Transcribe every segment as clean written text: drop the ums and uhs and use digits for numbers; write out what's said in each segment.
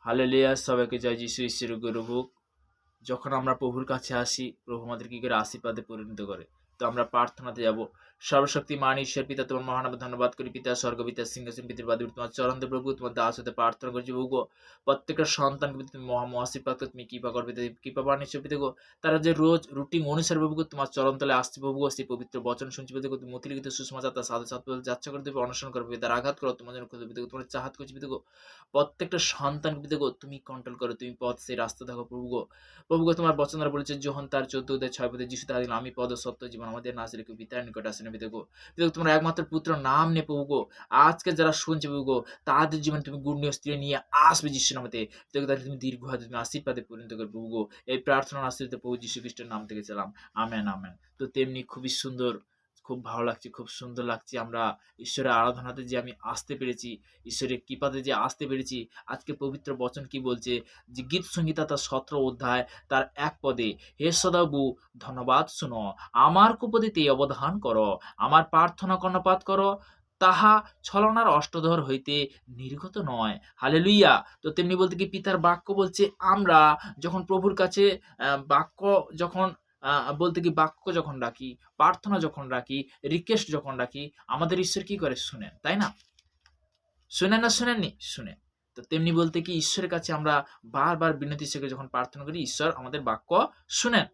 Hallelujah, সবাইকে জয় যিশু। ঈশ্বরের গৌরব। যখন আমরা প্রভুর কাছে আসি, প্রভু আমাদের কি করে আশীর্বাদে পরিণত করে। তো আমরা প্রার্থনাতে যাব। সর্বশক্তিমান ঈশ্বর পিতা, তোমার মহানামে ধন্যবাদ করি। পিতা স্বর্গ, পিতা সিংহাসন, পিতার বাদী তোমার চরণ প্রভু, তোমার দাস হতে প্রার্থনা করছি প্রভু গো। প্রত্যেকটা সন্তানকে পিতা তুমি আশীর্বাদ করে তুমি কৃপা করবে, কৃপা বান ঈশ্বর পিতা গো। তারা যে রোজ রুটিন অনুসারে প্রভু গো তোমার চরণ তলে আসছে প্রভু গো, সেই পবিত্র বচন শুনছি পিতা গো। তুমি মতিলিখিত সুষমাচার তার সাধু সাত যাত্রা করে দেবে, অনুসরণ করবে, তার আঘাত করো তোমার জন্য খুঁজে পিতা গো। তোমার চাহাত করছি পিতা গো। প্রত্যেকটা সন্তানকে পিতা গো তুমি কন্ট্রোল করো, তুমি পথ সেই রাস্তা দেখো প্রভু গো। প্রভু গো, তোমার বচন দ্বারা বলেছে যোহান তার 14:6 যিশু তাহা দিল, আমি পদ সত্য জীবন, আমাদের নাজরেকে পিতার নিকট আসেন পিতা গো। পিতা গো, তোমার একমাত্র পুত্র নাম নে প্রভু গো। আজকে যারা শুনছে প্রভু গো, তাদের জীবন তুমি গুড নিউজ দিয়ে নিয়ে আসবে যিশু নামে। পিতা গো, তাদের তুমি দীর্ঘায়ু তুমি আশীর্বাদে পরিণত করবে প্রভু গো। এই প্রার্থনা আশ্রিত প্রভু যীশু খ্রিস্টের নাম থেকে চালাম, আমেন আমেন। তো তেমনি খুবই সুন্দর, খুব ভালো লাগছে, খুব সুন্দর লাগছে। আমরা ঈশ্বরের আরাধনাতে যে আমি আসতে পেরেছি, ঈশ্বরের কৃপাতে যে আসতে পেরেছি। আজকে পবিত্র বচন কি বলছে, যে গীত সংহিতা তার 17 অধ্যায় তার 1 পদে, হে সদাবু ধন্যবাদ শুনো, আমার কুপদিতে অবধান করো, আমার প্রার্থনা কর্ণপাত করো, তাহা ছলনার অষ্টধর হইতে নির্গত নয়। হালেলুইয়া। তো তেমনি বলতে কি পিতার বাক্য বলছে, আমরা যখন প্রভুর কাছে বাক্য যখন বলতে কি বাক্য যখন ডাকি, প্রার্থনা যখন রাখি, রিকোয়েস্ট যখন রাখি, আমাদের ঈশ্বর কি করে? শুনেন, তাই না? শুনেন না শুনেননি? শুনেন। তো তেমনি বলতে কি ঈশ্বরের কাছে আমরা বারবার বিনতি সহকারে যখন প্রার্থনা করি, ঈশ্বর আমাদের বাক্য শুনেন।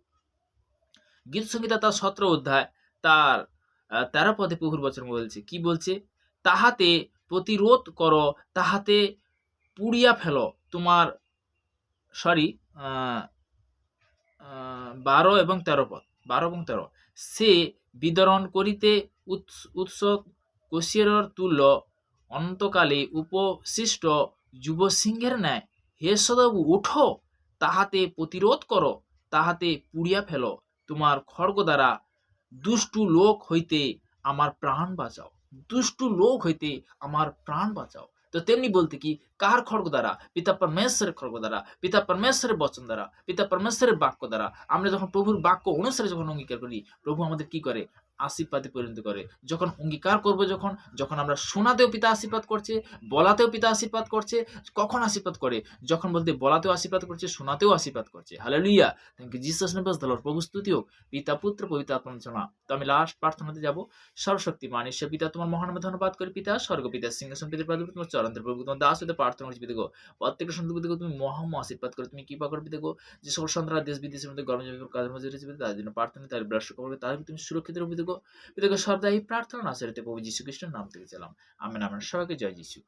গীত সংহিতা তার 17 অধ্যায় তার 13 পদে প্রভুর বচন বলছে, কি বলছে? তাহাতে প্রতিরোধ করো, তাহাতে পুড়িয়া ফেলো তোমার, সরি, 12 এবং 13 পদ, 12 এবং 13, সে বিদরণ করিতে উৎসক কোষেরর তুল্য, অনন্তকালে উপশিষ্ট যুবসিংহের ন্যায়। হে সদাবু উঠো, তাহাতে প্রতিরোধ করো, তাহাতে পুড়িয়া ফেলো তোমার খড়গ দ্বারা, দুষ্টু লোক হইতে আমার প্রাণ বাঁচাও, দুষ্টু লোক হইতে আমার প্রাণ বাঁচাও। তো তেমনি বলতে কি কার খড়গ দ্বারা? পিতা পরমেশ্বরের খড়গ দ্বারা, পিতা পরমেশ্বরের বচন দ্বারা, পিতা পরমেশ্বরের বাক্য দ্বারা। আমরা যখন প্রভুর বাক্য অনুসারে যখন অঙ্গীকার করি, প্রভু আমাদের কি করে? আশীর্বাদে পরিণত করে। যখন অঙ্গীকার করবো, যখন যখন আমরা শোনাতেও পিতা আশীর্বাদ করছে, বলাতেও পিতা আশীর্বাদ করছে। কখন আশীর্বাদ করে? যখন বলতে বলাতেও আশীর্বাদ করছে, শোনাতেও আশীর্বাদ করছে। Hallelujah. Thank you Jesus name, praise the lord. প্রভু স্তুতি হোক। পিতা পুত্র পবিত্র আত্মার নামে। তো আমি লাস্ট প্রার্থনাতে যাব। সর্বশক্তিমান ঈশ্বর পিতা, তোমার মহানামে ধন্যবাদ করি। পিতা স্বর্গ, পিতা সিংহাসন, পিতার পাদে তোমার চরণ প্রভু, তোমার দাস হতে প্রার্থনা করছি পিতা গো। প্রত্যেকটা সন্তান পিতা গো তুমি মহাম আশীর্বাদ করো, তুমি কৃপা করো পিতা গো। যে সকল সন্তানরা দেশ বিদেশের মধ্যে গরম জমি কাজের মধ্যে রয়েছে পিতা, তাদের জন্য প্রার্থনা, তাদের ব্রাশ করবে, তাদের তুমি সুরক্ষিত রূপে পিতা গো। পিতা গো, সর্বদা এই প্রার্থনা না সেরেতে প্রভু যীশু খ্রিস্টের নাম থেকে চালাম, আমেন আমেন। সবাইকে জয় যীশু।